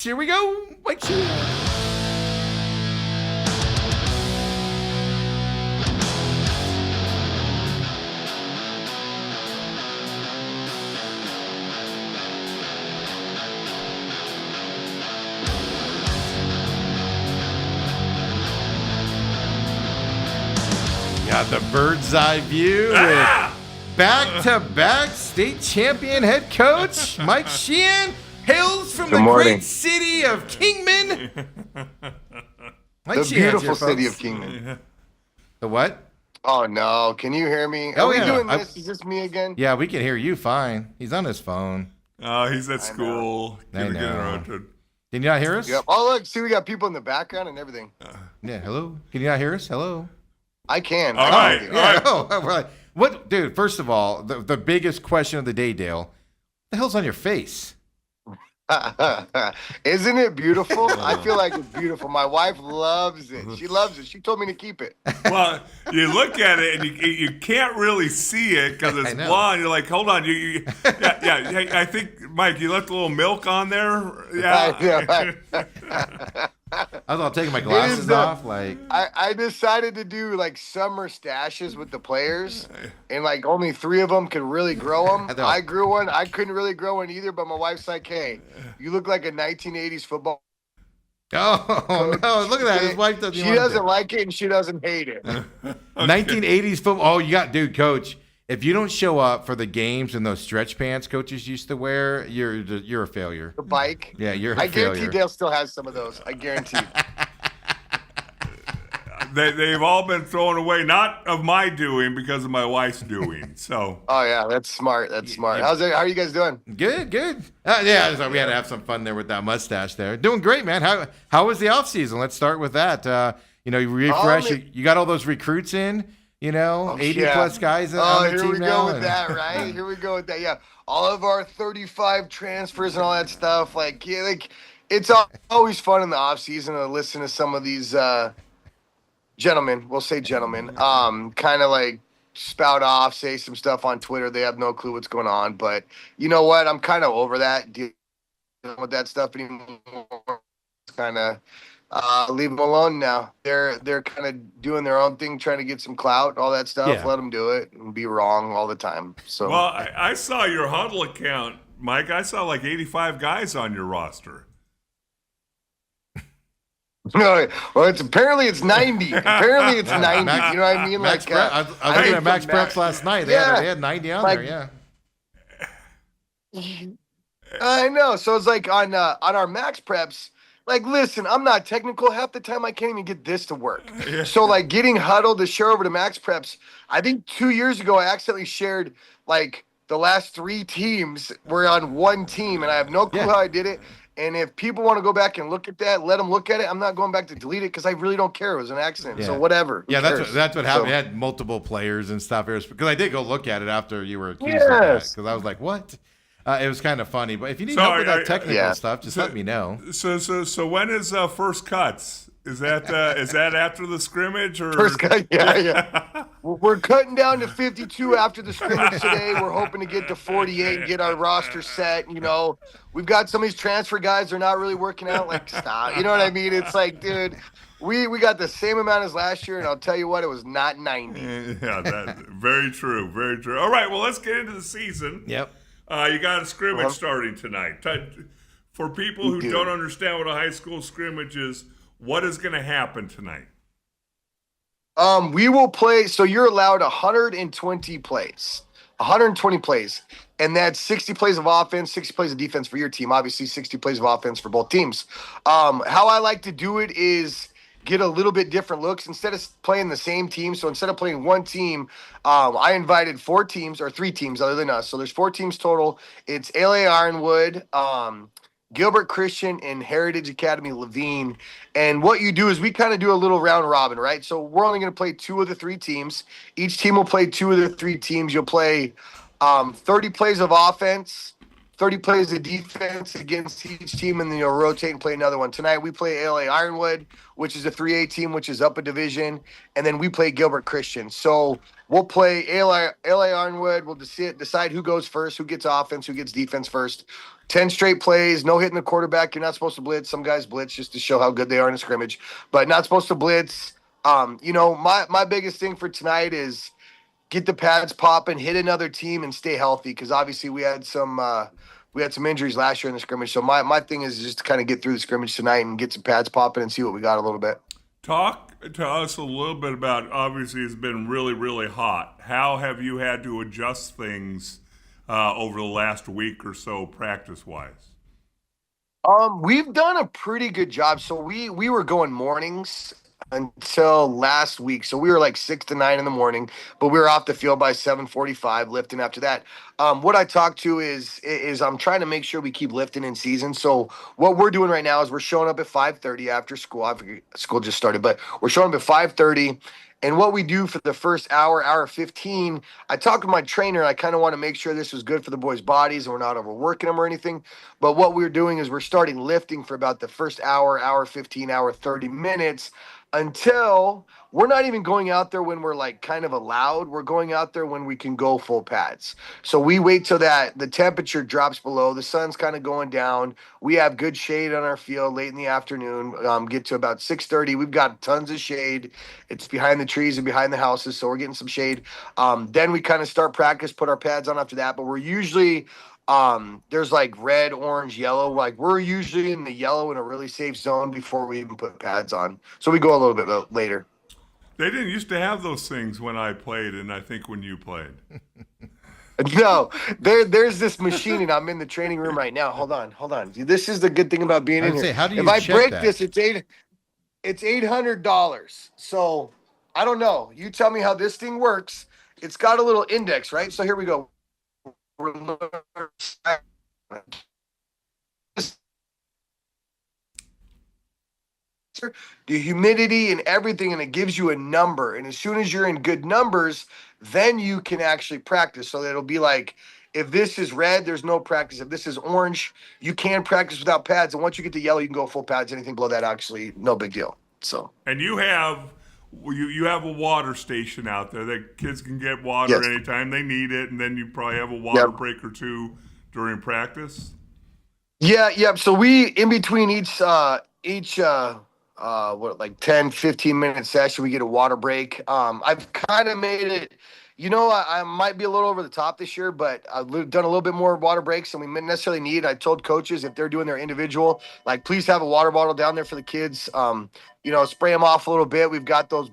Here we go, Mike Sheahan. Got the bird's eye view with back-to-back state champion head coach Mike Sheahan. Hails from the great city of Kingman. The beautiful city of Kingman. The what? Oh, no. Can you hear me? Are we doing this? Is this me again? Yeah, we can hear you fine. He's on his phone. Oh, he's at school. I know. Can you not hear us? Yep. Oh, look. See, we got people in the background and everything. Yeah, hello? Can you not hear us? Hello? I can. All right. Yeah. Oh, all right. What, dude, first of all, the biggest question of the day, Dale, what the hell's on your face? Isn't it beautiful? I feel like it's beautiful. My wife loves it. She loves it. She told me to keep it. Well, you look at it and you can't really see it because it's blonde. You're like, hold on. Yeah. I think, Mike, you left a little milk on there. Yeah. I was all taking my glasses off. I decided to do like summer stashes with the players, and like only 3 of them could really grow them. I grew one. I couldn't really grow one either, but my wife's like, "Hey, you look like a 1980s football." Oh no! Look at that. His wife doesn't. She doesn't like it, and she doesn't hate it. 1980s football. Oh, you got, dude, coach. If you don't show up for the games in those stretch pants coaches used to wear, you're a failure. The bike? Yeah, you're a failure. I guarantee Dale still has some of those. I guarantee. They've all been thrown away, not of my doing, because of my wife's doing. So. Oh yeah, that's smart. That's smart. How are you guys doing? Good. Yeah, so we had to have some fun there with that mustache there. Doing great, man. How was the off season? Let's start with that. You refresh. You got all those recruits in. 80 plus guys on the team now. Here we go with that, right? Here we go with that. Yeah, all of our 35 transfers and all that stuff. It's always fun in the off season to listen to some of these gentlemen. We'll say gentlemen. Kind of like spout off, say some stuff on Twitter. They have no clue what's going on, but you know what? I'm kind of over that dealing with that stuff anymore. It's kind of. Leave them alone now. They're kind of doing their own thing, trying to get some clout, all that stuff. Yeah. Let them do it and be wrong all the time. So, well, I saw your huddle account, Mike. I saw like 85 guys on your roster. No, well, it's 90. Apparently, it's 90. You know what I mean? I was looking at Max Preps last night. They had 90 on there. Yeah. I know. So it's like on our Max Preps. Like, listen, I'm not technical. Half the time I can't even get this to work. Yeah. So, like, getting huddled to share over to Max Preps, I think 2 years ago I accidentally shared, like, the last 3 teams were on one team, and I have no clue how I did it. And if people want to go back and look at that, let them look at it. I'm not going back to delete it because I really don't care. It was an accident. Yeah. So, whatever. Yeah, that's what happened. We had multiple players and stuff. Because I did go look at it after you were accused of that. Because I was like, what? It was kind of funny, but if you need help with that technical stuff, just let me know. So when is first cuts? Is that after the scrimmage or first cut? Yeah. We're cutting down to 52 after the scrimmage today. We're hoping to get to 48 and get our roster set. We've got some of these transfer guys. They're not really working out. Like, stop. You know what I mean? It's like, dude, we got the same amount as last year, and I'll tell you what, it was not 90. Yeah, very true. Very true. All right, well, let's get into the season. Yep. You got a scrimmage starting tonight. For people who don't understand what a high school scrimmage is, what is going to happen tonight? We will play. So you're allowed 120 plays, and that's 60 plays of offense, 60 plays of defense for your team. Obviously, 60 plays of offense for both teams. How I like to do it is get a little bit different looks instead of playing the same team. So instead of playing one team, I invited 4 teams or 3 teams other than us. So there's 4 teams total. It's LA Ironwood, Gilbert Christian, and Heritage Academy Levine. And what you do is we kind of do a little round robin, right? So we're only going to play 2 of the 3 teams. Each team will play 2 of the 3 teams. You'll play 30 plays of offense, 30 plays of defense against each team, and then you'll rotate and play another one. Tonight we play LA Ironwood, which is a 3A team, which is up a division, and then we play Gilbert Christian. So we'll play LA Ironwood. We'll decide who goes first, who gets offense, who gets defense first. 10 straight plays, no hitting the quarterback. You're not supposed to blitz. Some guys blitz just to show how good they are in a scrimmage, but not supposed to blitz. My biggest thing for tonight is get the pads popping, hit another team, and stay healthy, because obviously we had some injuries last year in the scrimmage. So my thing is just to kind of get through the scrimmage tonight and get some pads popping and see what we got a little bit. Talk to us a little bit about, obviously it's been really, really hot. How have you had to adjust things over the last week or so practice-wise? We've done a pretty good job. So we were going mornings until last week. So we were like 6 to 9 in the morning, but we were off the field by 7:45 lifting after that. What I talked to is I'm trying to make sure we keep lifting in season. So what we're doing right now is we're showing up at 5:30 after school. I forget, school just started, but we're showing up at 5:30. And what we do for the first hour 15, I talked with my trainer. I kind of want to make sure this was good for the boys' bodies and we're not overworking them or anything. But what we're doing is we're starting lifting for about the first hour 15, hour 30 minutes, until we're not even going out there when we're like kind of allowed. We're going out there when we can go full pads. So we wait till the temperature drops below, the sun's kind of going down. We have good shade on our field late in the afternoon, get to about 6:30. We've got tons of shade. It's behind the trees and behind the houses, so we're getting some shade. Then we kind of start practice, put our pads on after that, but we're usually there's like red, orange, yellow. Like we're usually in the yellow in a really safe zone before we even put pads on. So we go a little bit later. They didn't used to have those things when I played, and I think when you played. No, there's this machine, and I'm in the training room right now. Hold on. This is the good thing about being in here. How do you if I check break that? this, it's $800. So I don't know. You tell me how this thing works. It's got a little index, right? So here we go. The humidity and everything, and it gives you a number. And as soon as you're in good numbers, then you can actually practice. So it'll be like, if this is red, there's no practice. If this is orange, you can practice without pads. And once you get to yellow, you can go full pads. Anything below that, actually, no big deal. So. And you have a water station out there that kids can get water anytime they need it, and then you probably have a water break or two during practice. Yeah. So we, in between each 10, 15 minute session, we get a water break. I've kind of made it, I might be a little over the top this year, but I've done a little bit more water breaks than we necessarily need. I told coaches, if they're doing their individual, like, please have a water bottle down there for the kids. Spray them off a little bit. We've got those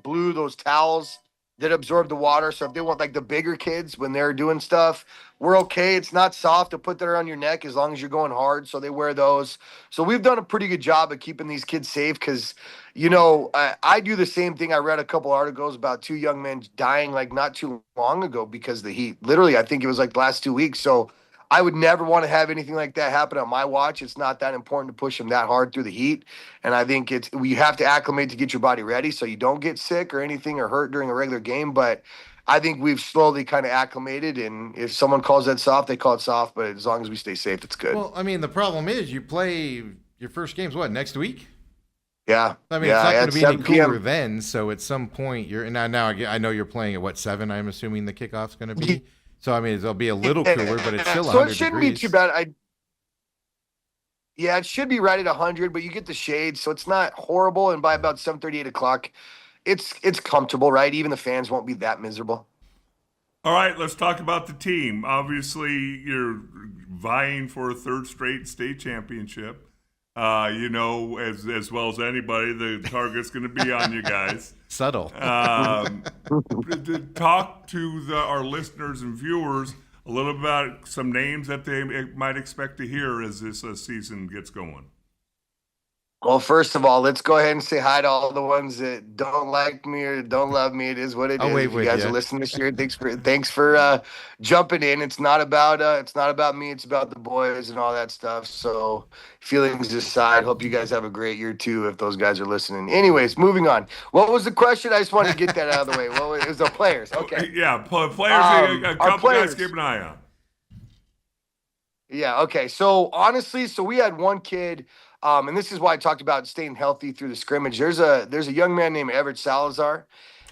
towels that absorb the water. So if they want like the bigger kids when they're doing stuff, we're okay. It's not soft to put that around your neck as long as you're going hard. So they wear those. So we've done a pretty good job of keeping these kids safe, because, I do the same thing. I read a couple articles about 2 young men dying like not too long ago because of the heat. Literally, I think it was like the last 2 weeks. So I would never want to have anything like that happen on my watch. It's not that important to push them that hard through the heat. And I think we have to acclimate to get your body ready so you don't get sick or anything or hurt during a regular game. But I think we've slowly kind of acclimated, and if someone calls that soft, they call it soft. But as long as we stay safe, it's good. Well, I mean, the problem is you play your first game's next week? Yeah. I mean, it's not going to be any cooler then. So at some point, now I know you're playing at 7, I'm assuming the kickoff's going to be. So, I mean, it'll be a little cooler, but it's still 100 degrees. So it shouldn't be too bad. It should be right at 100, but you get the shade, so it's not horrible. And by about 7:30, 8 o'clock, it's comfortable, right? Even the fans won't be that miserable. All right, let's talk about the team. Obviously, you're vying for a 3rd straight state championship. As well as anybody, the target's going to be on you guys. Subtle. To talk to our listeners and viewers a little about some names that they might expect to hear as this season gets going. Well, first of all, let's go ahead and say hi to all the ones that don't like me or don't love me. It is what it is. If you guys are listening this year, thanks for jumping in. It's not about me. It's about the boys and all that stuff. So feelings aside, hope you guys have a great year too, if those guys are listening. Anyways, moving on. What was the question? I just wanted to get that out of the way. It was the players. Okay. Yeah, players. A couple guys keep an eye on. Yeah. Okay. So honestly, we had one kid, and this is why I talked about staying healthy through the scrimmage. There's a young man named Everett Salazar,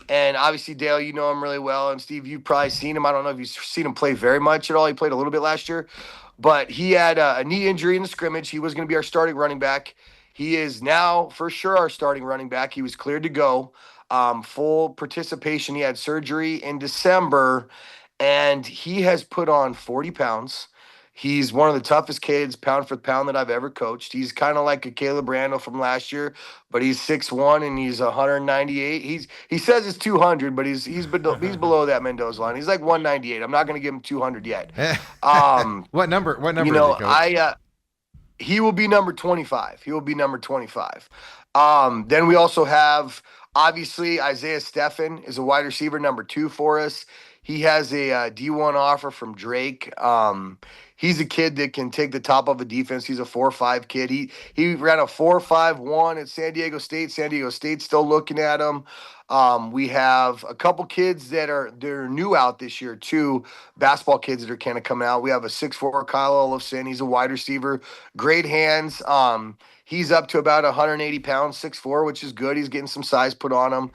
and obviously Dale, you know him really well, and Steve, you've probably seen him. I don't know if you've seen him play very much at all. He played a little bit last year, but he had a knee injury in the scrimmage. He was going to be our starting running back. He is now for sure our starting running back. He was cleared to go, full participation. He had surgery in December, and he has put on 40 pounds. He's one of the toughest kids, pound for pound, that I've ever coached. He's kind of like a Caleb Randall from last year, but he's 6'1" and he's 198. He says it's 200, but he's below that Mendoza line. He's like 198. I'm not going to give him 200 yet. What number? What number? You know, is he, Coach? He will be number 25. He will be number 25. Then we also have, obviously, Isaiah Steffen is a wide receiver, number 2 for us. He has a D1 offer from Drake. He's a kid that can take the top of a defense. He's a 4.5 kid. He ran a 4.51 at San Diego State. San Diego State's still looking at him. We have a couple kids they're new out this year too. Basketball kids that are kind of coming out. We have a 6'4" Kyle Olafson. He's a wide receiver. Great hands. He's up to about 180 pounds, 6'4", which is good. He's getting some size put on him.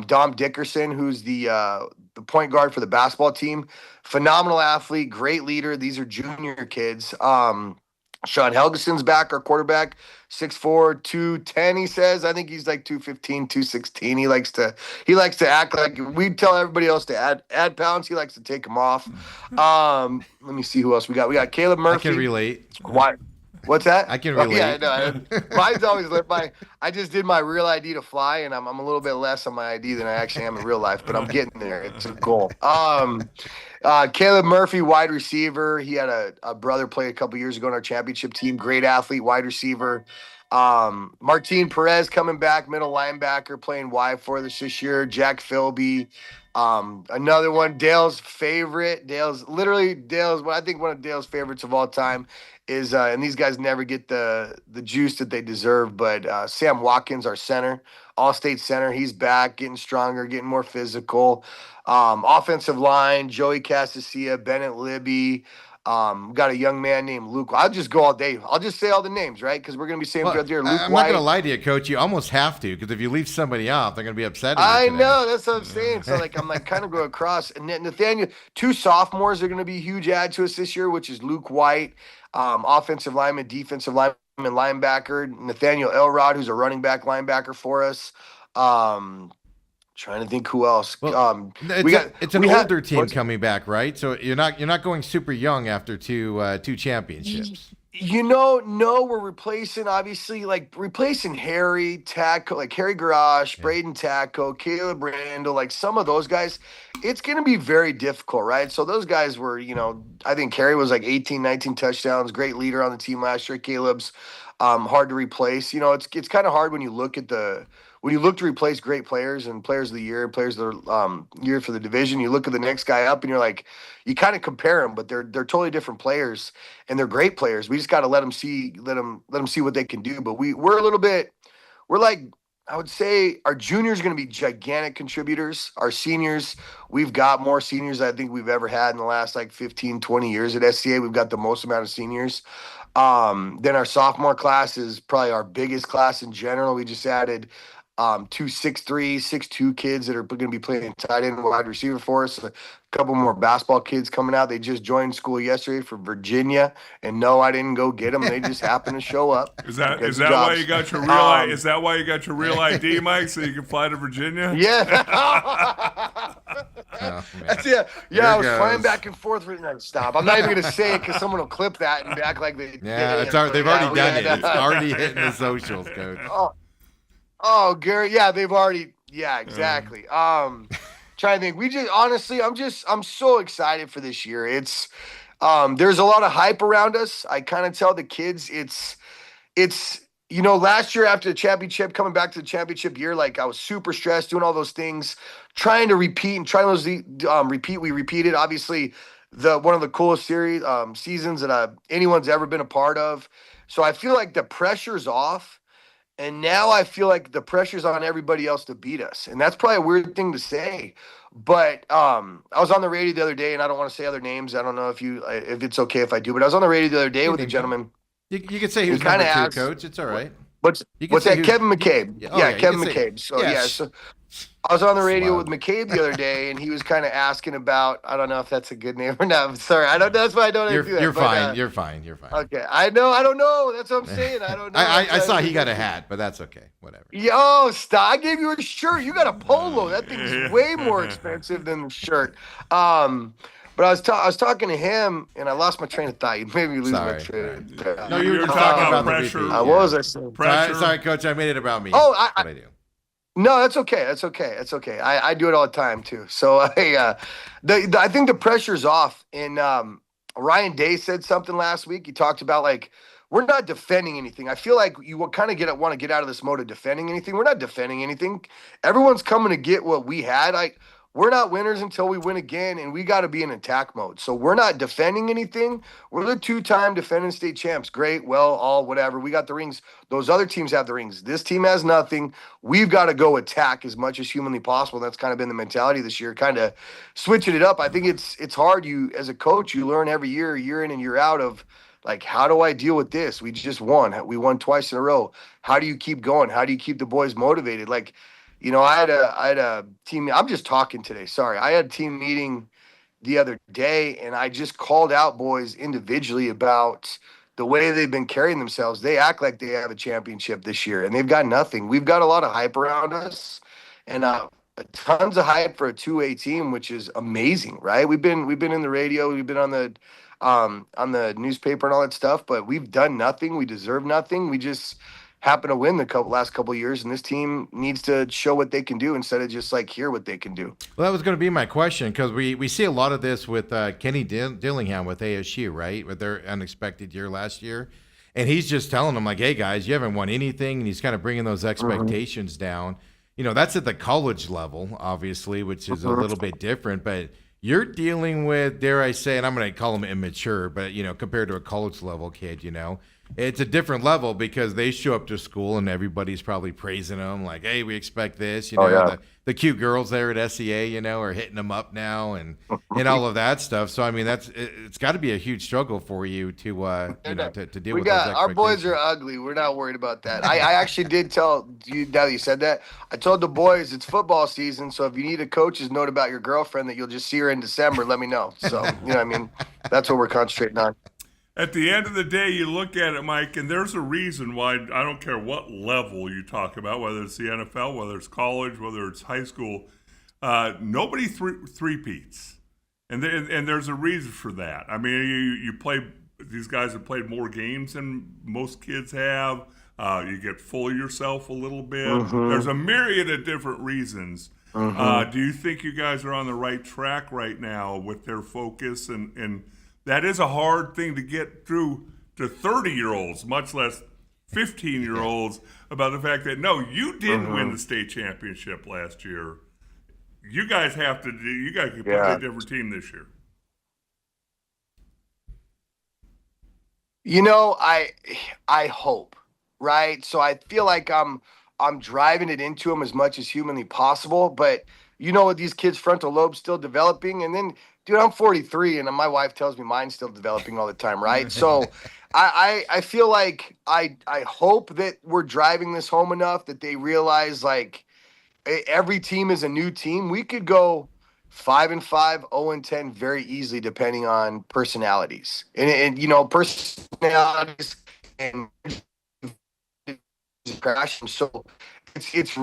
Dom Dickerson, who's the point guard for the basketball team. Phenomenal athlete, great leader. These are junior kids. Sean Helgeson's back, our quarterback, 6'4", 210, he says. I think he's like 215, 216. He likes to act like we tell everybody else to add pounds. He likes to take them off. Let me see who else we got. We got Caleb Murphy. I can relate. What's that? I can relate. Yeah, no, mine's always I just did my real ID to fly, and I'm a little bit less on my ID than I actually am in real life, but I'm getting there. It's a goal. Caleb Murphy, wide receiver. He had a brother play a couple years ago on our championship team. Great athlete, wide receiver. Martin Perez coming back, middle linebacker, playing wide for us this year. Jack Philby. Another one, Dale's favorite. I think one of Dale's favorites of all time is, and these guys never get the juice that they deserve, but Sam Watkins, our center, all-state center, he's back, getting stronger, getting more physical. Offensive line, Joey Casasilla, Bennett Libby. Got a young man named Luke. I'll just go all day. I'll just say all the names, right? Because we're going to be saying throughout the year. I'm not going to lie to you, Coach. You almost have to, because if you leave somebody off, they're going to be upset. I know. That's what I'm saying. So, I'm kind of going across. And Nathaniel, 2 sophomores are going to be a huge add to us this year, which is Luke White, offensive lineman, defensive lineman, linebacker. Nathaniel Elrod, who's a running back linebacker for us. Trying to think who else. Well, it's an older team coming back, right? So you're not going super young after two championships. No, we're replacing, obviously, replacing Harry Tacko, like Harry Garage, Braden Tacko, Caleb Randall, some of those guys. It's going to be very difficult, right? So those guys were, I think Harry was 18, 19 touchdowns, great leader on the team last year. Caleb's hard to replace. It's kind of hard when you look to replace great players and players of the year and players of the year for the division. You look at the next guy up and you're like, you kind of compare them, but they're totally different players and they're great players. We just got to let them see what they can do. But I would say our juniors are going to be gigantic contributors. Our seniors, we've got more seniors than I think we've ever had in the last 15, 20 years at SCA. We've got the most amount of seniors. Then our sophomore class is probably our biggest class in general. We just added 2 6'3", 6'2" kids that are going to be playing tight end and wide receiver for us. A couple more basketball kids coming out. They just joined school yesterday for Virginia, and no, I didn't go get them. They just happened to show up. Is that why you got your real? Is that why you got your real ID, Mike, so you can fly to Virginia? Yeah. I was flying back and forth. Stop. I'm not even going to say it because someone will clip that and act like they. Yeah, they've already done it. It's already hitting the socials, Coach. Oh, Gary. Yeah, they've already. Yeah, exactly. Trying to think. I'm so excited for this year. It's, there's a lot of hype around us. I kind of tell the kids it's, last year after the championship, coming back to the championship year, I was super stressed doing all those things, trying to repeat and trying to repeat. We repeated, obviously, one of the coolest seasons that anyone's ever been a part of. So I feel like the pressure's off. And now I feel like the pressure's on everybody else to beat us. And that's probably a weird thing to say. But I was on the radio the other day, and I don't want to say other names. I don't know if it's okay if I do, but I was on the radio the other day with a gentleman. You could say he was number 2, coach. It's all right. What's that? Kevin McCabe. Kevin McCabe. So I was on the radio with McCabe the other day, and he was kind of asking about, I don't know if that's a good name or not. I'm sorry. I don't know. That's why I don't do that. You're fine. You're fine. Okay. I know. I don't know. That's what I'm saying. I don't know. I saw he got a hat, but that's okay. Whatever. Yo, stop. I gave you a shirt. You got a polo. That thing's way more expensive than the shirt. But I was talking to him, and I lost my train of thought. You made me lose my train of thought. No, you were talking about pressure. What was I saying? Pressure. Sorry, coach. I made it about me. Oh, I do. No, that's okay. That's okay. I do it all the time too. So I think the pressure's off. And Ryan Day said something last week. He talked about like we're not defending anything. I feel like you kind of want to get out of this mode of defending anything. We're not defending anything. Everyone's coming to get what we had. We're not winners until we win again, and we got to be in attack mode. So we're not defending anything. We're the 2-time defending state champs. Great, well, all whatever. We got the rings. Those other teams have the rings. This team has nothing. We've got to go attack as much as humanly possible. That's kind of been the mentality this year, kind of switching it up. I think it's hard. You as a coach, you learn every year in and year out of like, how do I deal with this? We just won. We won twice in a row. How do you keep going? How do you keep the boys motivated? Like, you know, I had a team. I'm just talking today. Sorry. I had a team meeting the other day, and I just called out boys individually about the way they've been carrying themselves. They act like they have a championship this year, and they've got nothing. We've got a lot of hype around us, and tons of hype for a 2A team, which is amazing, right? We've been in the radio, we've been on the newspaper and all that stuff, but we've done nothing. We deserve nothing. We just happen to win the last couple of years, and this team needs to show what they can do instead of just like hear what they can do. Well, that was going to be my question, because we see a lot of this with Kenny Dillingham with ASU, right, with their unexpected year last year, and he's just telling them like, hey guys, you haven't won anything, and he's kind of bringing those expectations down. You know, that's at the college level, obviously, which is a little bit different, but you're dealing with, dare I say, and I'm going to call him immature, but, you know, compared to a college level kid, you know, it's a different level because they show up to school and everybody's probably praising them like, hey, we expect this, you know, the cute girls there at SCA, you know, are hitting them up now and all of that stuff. So, I mean, it's got to be a huge struggle for you to, you know, to deal with those expectations. Our boys are ugly. We're not worried about that. I actually did tell you, now that you said that, I told the boys it's football season. So if you need a coach's note about your girlfriend that you'll just see her in December, let me know. So, you know what I mean? That's what we're concentrating on. At the end of the day, you look at it, Mike, and there's a reason why, I don't care what level you talk about, whether it's the NFL, whether it's college, whether it's high school, nobody three-peats. And there's a reason for that. I mean, you play, these guys have played more games than most kids have. You get full of yourself a little bit. There's a myriad of different reasons. Do you think you guys are on the right track right now with their focus and that is a hard thing to get through to 30-year-olds, much less 15-year-olds, about the fact that, no, you didn't win the state championship last year. You guys have to do. You got to play a different team this year. You know, I hope, right? So I feel like I'm driving it into them as much as humanly possible, but you know, with these kids' frontal lobe's still developing, and then, dude, I'm 43, and my wife tells me mine's still developing all the time, right? So I feel like I hope that we're driving this home enough that they realize, like, every team is a new team. We could go 5-5, 0-10 very easily, depending on personalities. And you know, personalities and passion. So it's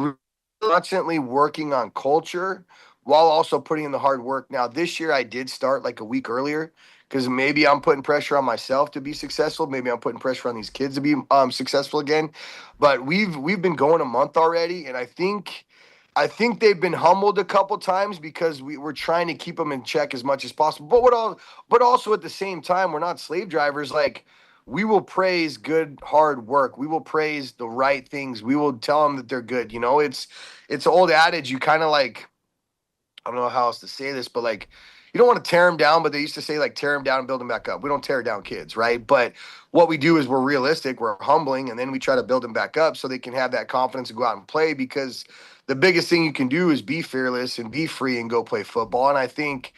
constantly working on culture while also putting in the hard work. Now, this year I did start like a week earlier because maybe I'm putting pressure on myself to be successful. Maybe I'm putting pressure on these kids to be successful again. But we've been going a month already, and I think they've been humbled a couple times because we're trying to keep them in check as much as possible. But also at the same time, we're not slave drivers. Like, we will praise good, hard work. We will praise the right things. We will tell them that they're good. You know, it's an old adage. You kind of like, I don't know how else to say this, but like, you don't want to tear them down, but they used to say like tear them down and build them back up. We don't tear down kids, right? But what we do is we're realistic, we're humbling, and then we try to build them back up so they can have that confidence to go out and play, because the biggest thing you can do is be fearless and be free and go play football. And I think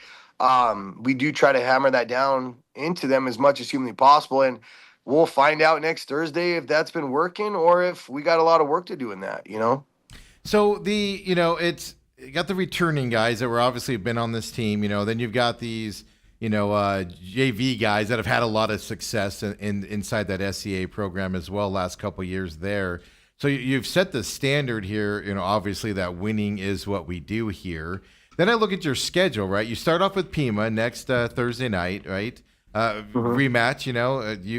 we do try to hammer that down into them as much as humanly possible. And we'll find out next Thursday if that's been working or if we got a lot of work to do in that, you know? So you got the returning guys that were obviously been on this team, then you've got these, JV guys that have had a lot of success inside that SCA program as well last couple of years there. So you've set the standard here, obviously that winning is what we do here. Then I look at your schedule, right? You start off with Pima next Thursday night, right? Rematch,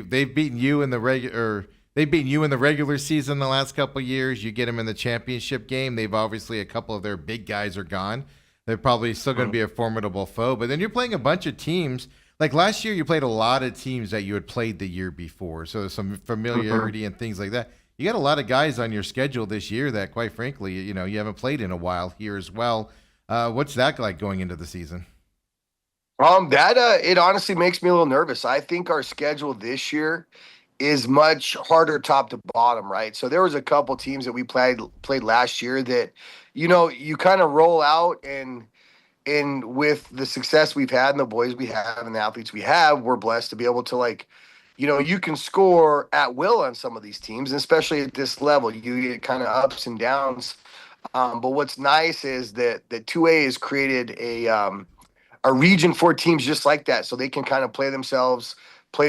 they've beaten you in the regular season the last couple of years. You get them in the championship game. They've obviously, a couple of their big guys are gone. They're probably still going to be a formidable foe. But then you're playing a bunch of teams. Like last year, you played a lot of teams that you had played the year before. So there's some familiarity and things like that. You got a lot of guys on your schedule this year that, quite frankly, you haven't played in a while here as well. What's that like going into the season? It honestly makes me a little nervous. I think our schedule this year is much harder top to bottom, right? So there was a couple teams that we played last year that, you kind of roll out, and with the success we've had and the boys we have and the athletes we have, we're blessed to be able to you can score at will on some of these teams, and especially at this level, you get kind of ups and downs. But what's nice is that the 2A has created a region for teams just like that, so they can kind of play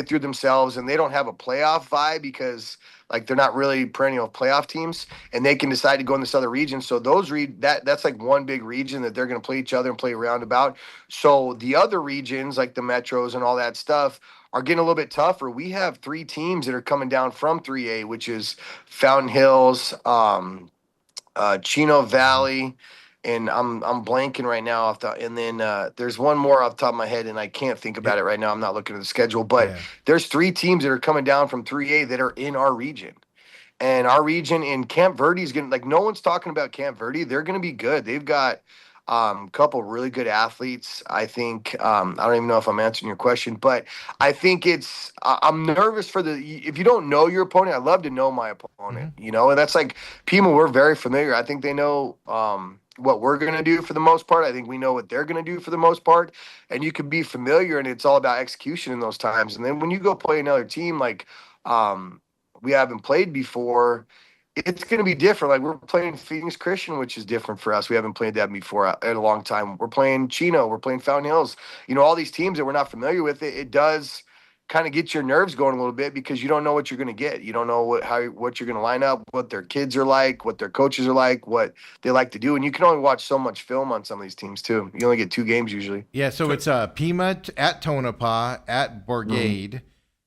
through themselves, and they don't have a playoff vibe because they're not really perennial playoff teams, and they can decide to go in this other region. So that's like one big region that they're going to play each other and play around about. So the other regions, like the metros and all that stuff, are getting a little bit tougher. We have 3 teams that are coming down from 3A, which is Fountain Hills, Chino Valley, and I'm blanking right now and then there's one more off the top of my head, and I can't think about it right now. I'm not looking at the schedule, but there's 3 teams that are coming down from 3A that are in our region. And our region in Camp Verde is going to, no one's talking about Camp Verde. They're going to be good. They've got a couple really good athletes. I think, I don't even know if I'm answering your question, but I think I'm nervous if you don't know your opponent, I love to know my opponent, and that's Pima, we're very familiar. I think they know, what we're going to do for the most part. I think we know what they're going to do for the most part. And you can be familiar, and it's all about execution in those times. And then when you go play another team we haven't played before, it's going to be different. We're playing Phoenix Christian, which is different for us. We haven't played that before in a long time. We're playing Chino. We're playing Fountain Hills. All these teams that we're not familiar with, it does kind of get your nerves going a little bit, because you don't know what you're going to get. You don't know what you're going to line up, what their kids are like, what their coaches are like, what they like to do. And you can only watch so much film on some of these teams too. You only get 2 games usually. Yeah. So it's Pima at Tonopah, at Brigade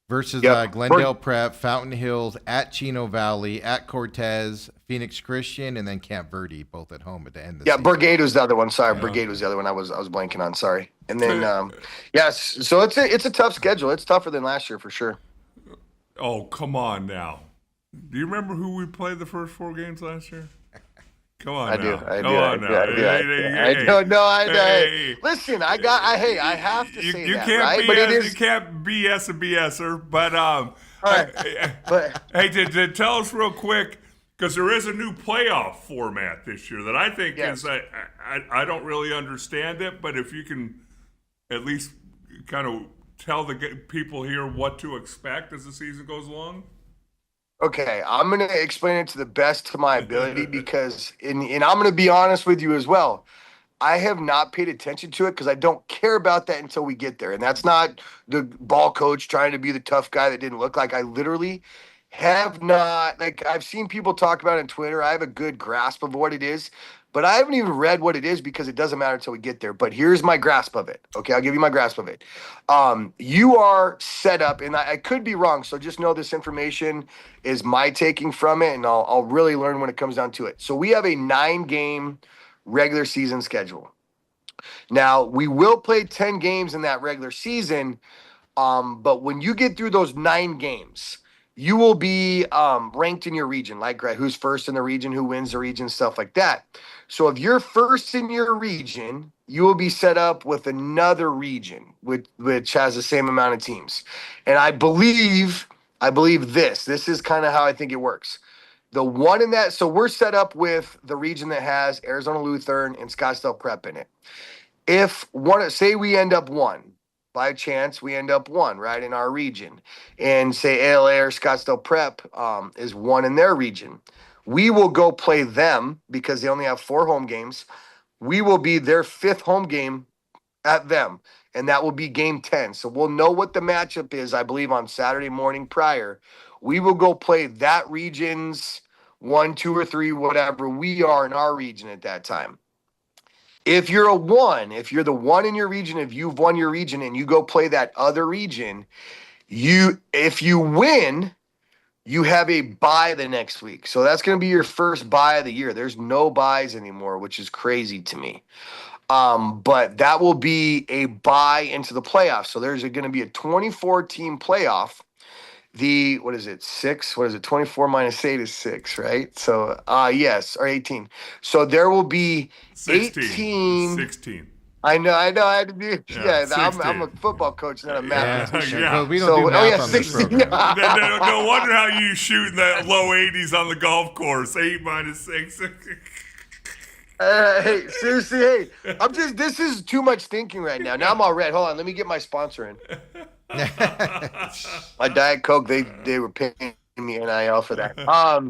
versus Glendale Prep, Fountain Hills, at Chino Valley, at Cortez, Phoenix Christian, and then Camp Verde, both at home at the end of the season. Brigade was the other one. Sorry, Brigade was the other one I was blanking on. Sorry. And then, so it's a tough schedule. It's tougher than last year for sure. Oh, come on now. Do you remember who we played the first 4 games last year? Come on, I do. I don't know. Listen, I have to say that, right? But it is. You can't BS a BSer. But all right. Hey, to tell us real quick, because there is a new playoff format this year that I think is I don't really understand it, but if you can at least kind of tell the people here what to expect as the season goes along. Okay, I'm going to explain it to the best of my ability because, and I'm going to be honest with you as well, I have not paid attention to it because I don't care about that until we get there. And that's not the ball coach trying to be the tough guy that didn't look like. I literally have not, I've seen people talk about it on Twitter. I have a good grasp of what it is, but I haven't even read what it is because it doesn't matter until we get there. But here's my grasp of it. Okay, I'll give you my grasp of it. You are set up, and I could be wrong, so just know this information is my taking from it, and I'll really learn when it comes down to it. So we have a 9-game regular season schedule. Now, we will play 10 games in that regular season, but when you get through those 9 games, you will be ranked in your region, who's first in the region, who wins the region, stuff like that. So if you're first in your region, you will be set up with another region which has the same amount of teams. And I believe this is kind of how I think it works. The one in that, so we're set up with the region that has Arizona Lutheran and Scottsdale Prep in it. If one, say we end up one, by chance we end up one, right, in our region, and say ALA or Scottsdale Prep is one in their region, we will go play them because they only have 4 home games. We will be their 5th home game at them, and that will be game 10. So we'll know what the matchup is, I believe, on Saturday morning prior. We will go play that region's 1, 2, or 3, whatever we are in our region at that time. If you're the one in your region, if you've won your region and you go play that other region, if you win, you have a bye the next week. So that's going to be your first bye of the year. There's no byes anymore, which is crazy to me. But that will be a bye into the playoffs. So there's going to be a 24-team playoff. What is it, 6? What is it? 24 minus 8 is 6, right? So, yes, or 18. So there will be 18. 16. I know. I had to be. Yeah, I'm a football coach, not a mathematician. Yeah. But we don't do math on this 16. program. No wonder how you shoot in that low 80s on the golf course. 8 minus 6. Hey, seriously, this is too much thinking right now. Now I'm all red. Hold on, let me get my sponsor in. My Diet Coke, they were paying me NIL for that. I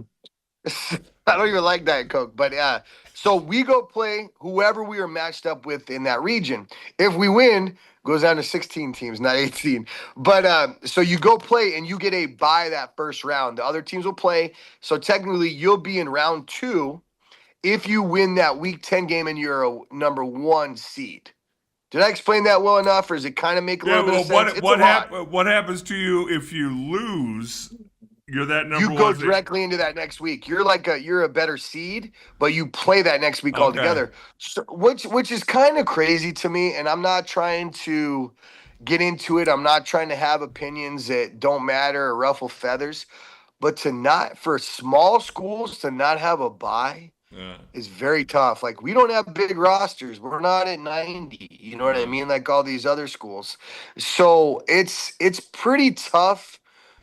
don't even like Diet Coke, but so we go play whoever we are matched up with in that region. If we win, goes down to 16 teams, not 18. But so you go play and you get a bye that first round. The other teams will play. So technically you'll be in round 2 if you win that week 10 game and you're a number 1 seed. Did I explain that well enough, or does it kind of make a little bit of sense? What happens to you if you lose? You're that number 1. You go directly into that next week. You're a better seed, but you play that next week altogether. So, which is kind of crazy to me, and I'm not trying to get into it. I'm not trying to have opinions that don't matter or ruffle feathers, but for small schools to not have a bye. Yeah. Is very tough. Like, we don't have big rosters. We're not at 90. You know what I mean? Like all these other schools. So it's pretty tough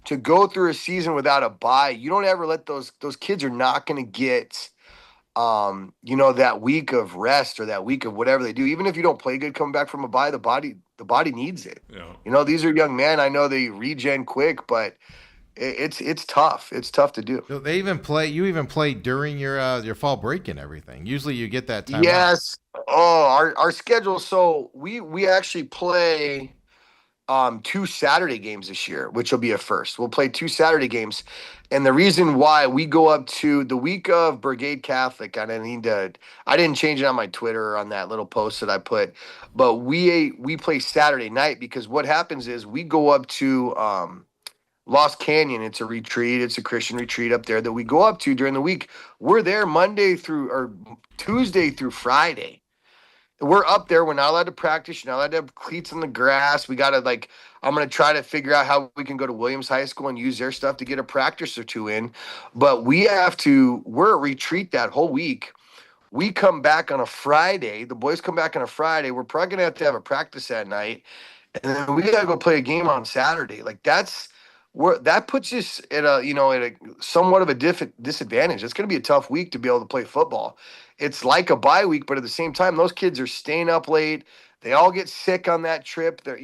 to go through a season without a bye. You don't ever let those kids are not going to get, that week of rest or that week of whatever they do. Even if you don't play good coming back from a bye, the body needs it. Yeah. These are young men. I know they regen quick, but it's tough. It's tough to do. So you even play during your fall break and everything. Usually you get that time. Yes. Oh, our schedule. So we actually play 2 Saturday games this year, which will be a first. We'll play 2 Saturday games. And the reason why we go up to the week of Brigade Catholic, I didn't change it on my Twitter or on that little post that I put, but we play Saturday night because what happens is we go up to Lost Canyon. It's a retreat. It's a Christian retreat up there that we go up to during the week. We're there Tuesday through Friday. We're up there. We're not allowed to practice. You're not allowed to have cleats on the grass. We got to I'm going to try to figure out how we can go to Williams High School and use their stuff to get a practice or 2 in. But we're a retreat that whole week. We come back on a Friday. The boys come back on a Friday. We're probably going to have a practice that night. And then we got to go play a game on Saturday. That puts us at a somewhat of a disadvantage. It's going to be a tough week to be able to play football. It's like a bye week, but at the same time, those kids are staying up late. They all get sick on that trip. They're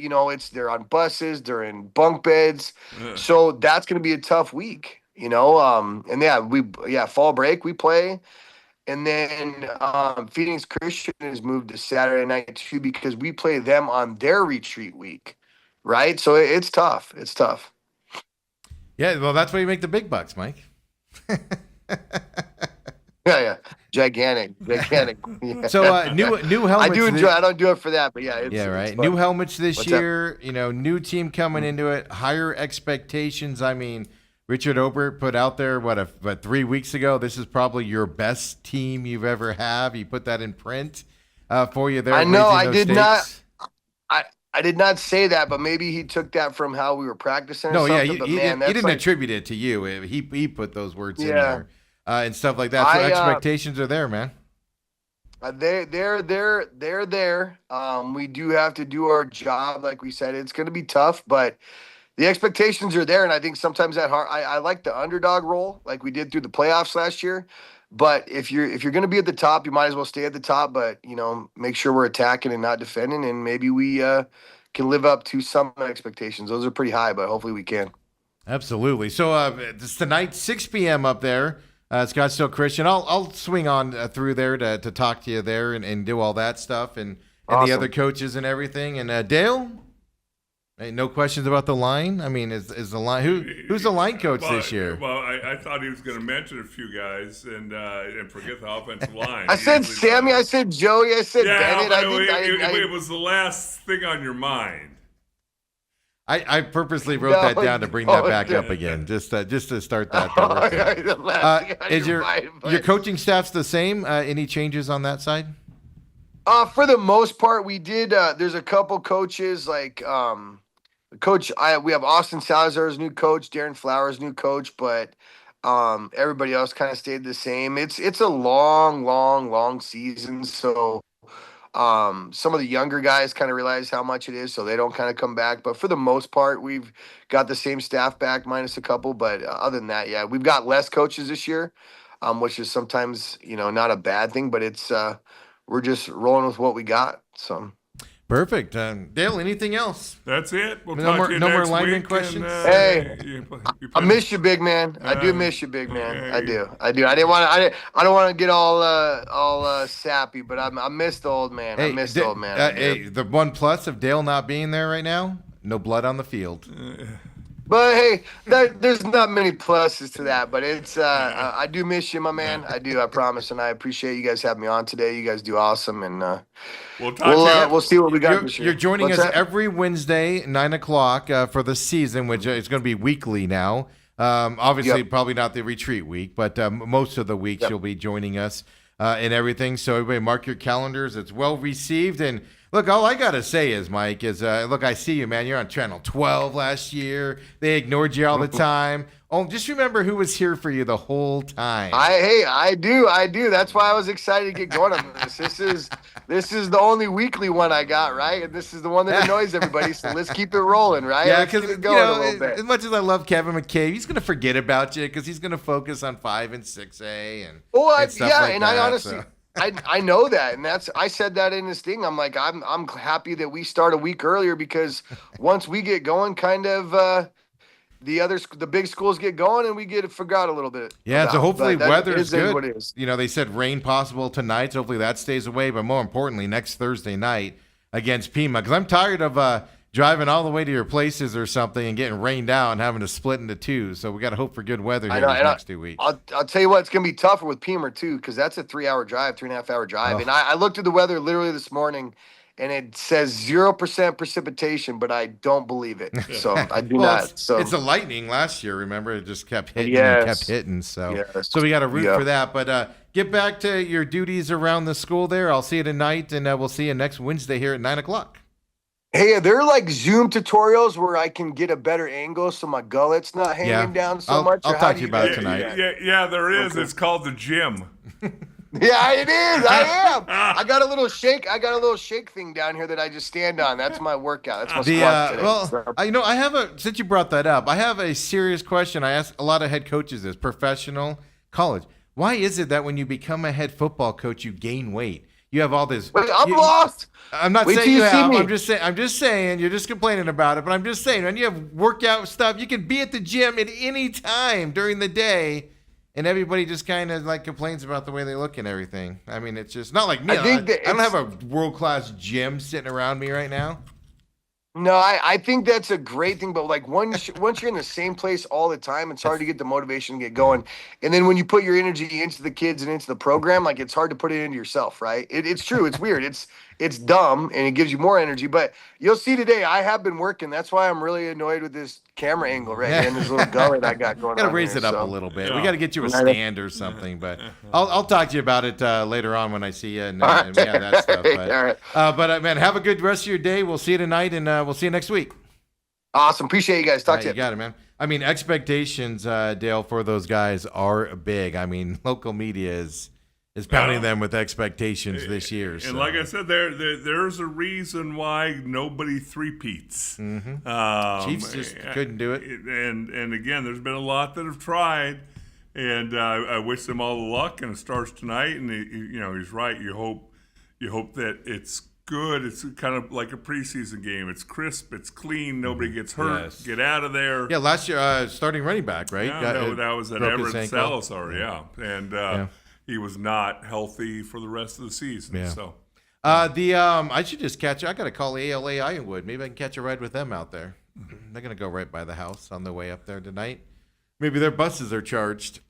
on buses, they're in bunk beds. Yeah. So that's going to be a tough week, fall break we play. And then Phoenix Christian has moved to Saturday night too because we play them on their retreat week, right? So it's tough. It's tough. Yeah, well, that's why you make the big bucks, Mike. Yeah. Gigantic. Yeah. So new helmets. I don't do it for that, but yeah. It's new helmets this year. New team coming into it. Higher expectations. I mean, Richard Obert put out there 3 weeks ago. This is probably your best team you've ever have. He put that in print for you there. I know. I did not. I did not say that, but maybe he took that from how we were practicing. No, yeah, he didn't attribute it to you. He put those words in there and stuff like that. So expectations are there, man. They're there. We do have to do our job, like we said. It's going to be tough, but the expectations are there, and I think sometimes that hard. I like the underdog role, like we did through the playoffs last year. But if you're going to be at the top, you might as well stay at the top. But make sure we're attacking and not defending, and maybe we can live up to some expectations. Those are pretty high, but hopefully we can. Absolutely. So it's tonight, 6 p.m. up there, Scottsdale Christian. I'll swing on through there to talk to you there and do all that stuff and Awesome. the other coaches and everything. And Dale, no questions about the line. I mean, is the line who's the line coach this year? Well, I thought he was going to mention a few guys and forget the offensive line. I said Sammy. I said Joey. I said Bennett. It was the last thing on your mind. I purposely wrote that down to bring that back up again, just to start that. Is your coaching staff's the same? Any changes on that side? For the most part, we did. There's a couple coaches like coach. We have Austin Salazar as new coach, Darren Flowers new coach, but everybody else kind of stayed the same. It's a long season, so. Some of the younger guys kind of realize how much it is, so they don't kind of come back. But for the most part, we've got the same staff back, minus a couple. But other than that, yeah, we've got less coaches this year, which is sometimes not a bad thing. But it's we're just rolling with what we got. So perfect. Dale, anything else? That's it. We'll no talk to you more next lineman week. questions. I miss you, big man. I do miss you, big man. I do. I don't want to get all sappy, but I miss the old man. I miss the old man. Hey, the one plus of Dale not being there right now, no blood on the field. But hey, there's not many pluses to that. But it's I do miss you, my man. I do. I promise, and I appreciate you guys having me on today. You guys do awesome, and we'll see what we got this year. You're joining us every Wednesday, 9:00 for the season, which is going to be weekly now. Obviously, probably not the retreat week, but most of the weeks you'll be joining us and everything. So everybody, mark your calendars. It's well received. And look, all I got to say is, Mike, look, I see you, man. You're on Channel 12 last year. They ignored you all the time. Oh, just remember who was here for you the whole time. I do. That's why I was excited to get going on this. This is the only weekly one I got, right? And this is the one that annoys everybody. So let's keep it rolling, right? Yeah, because a little bit. As much as I love Kevin McCabe, he's going to forget about you because he's going to focus on 5 and 6A and stuff like that. I honestly. So. I know that, and I said that in this thing. I'm like, I'm happy that we start a week earlier because once we get going, kind of the big schools get going, and we get to figure out a little bit. Yeah, so hopefully weather's good. What it is. They said rain possible tonight. So hopefully that stays away. But more importantly, next Thursday night against Pima, because I'm tired of driving all the way to your places or something and getting rained out and having to split into two. So we got to hope for good weather here these next 2 weeks. I'll tell you what, it's going to be tougher with Pima too, because that's a 3-hour drive, 3.5-hour drive. Oh. And I looked at the weather literally this morning, and it says 0% precipitation, but I don't believe it. So I do not. So it's a lightning last year. Remember, it just kept hitting and kept hitting. So so we got to root for that. But get back to your duties around the school there. I'll see you tonight, and we'll see you next Wednesday here at 9:00. Hey, they're like Zoom tutorials where I can get a better angle so my gullet's not hanging down so much. I'll talk to you about it tonight. Yeah, there is. Okay. It's called the gym. Yeah, it is. I am. I got a little shake thing down here that I just stand on. That's my workout. That's my squat today. I have since you brought that up, I have a serious question. I ask a lot of head coaches this, professional, college. Why is it that when you become a head football coach, you gain weight? You have all this. Wait, I'm lost. I'm not saying you have. I'm just saying you're just complaining about it. But I'm just saying when you have workout stuff, you can be at the gym at any time during the day, and everybody just kind of like complains about the way they look and everything. I mean, it's just not like me. I don't have a world-class gym sitting around me right now. No, I think that's a great thing, but like once you're in the same place all the time, it's hard to get the motivation to get going. And then when you put your energy into the kids and into the program, like it's hard to put it into yourself, right? It's true. It's weird. It's dumb, and it gives you more energy. But you'll see today, I have been working. That's why I'm really annoyed with this camera angle right here and this little gullet I got going on. Got to raise it up a little bit. Yeah. We got to get you a stand or something. But I'll talk to you about it later on when I see you and we have that stuff. But man, have a good rest of your day. We'll see you tonight, and we'll see you next week. Awesome. Appreciate you guys. Talk to you. You got it, man. I mean, expectations, Dale, for those guys are big. I mean, local media is is pounding them with expectations this year. And like I said, there's a reason why nobody three-peats. Chiefs just couldn't do it. And again, there's been a lot that have tried, and I wish them all the luck. And it starts tonight, and he's right. You hope that it's good. It's kind of like a preseason game. It's crisp. It's clean. Nobody gets hurt. Yes. Get out of there. Yeah, last year, starting running back, right? Yeah, that was at Everett Salazar, and he was not healthy for the rest of the season. Yeah. So I should just catch. I got to call ALA Ironwood. Maybe I can catch a ride with them out there. They're gonna go right by the house on the way up there tonight. Maybe their buses are charged.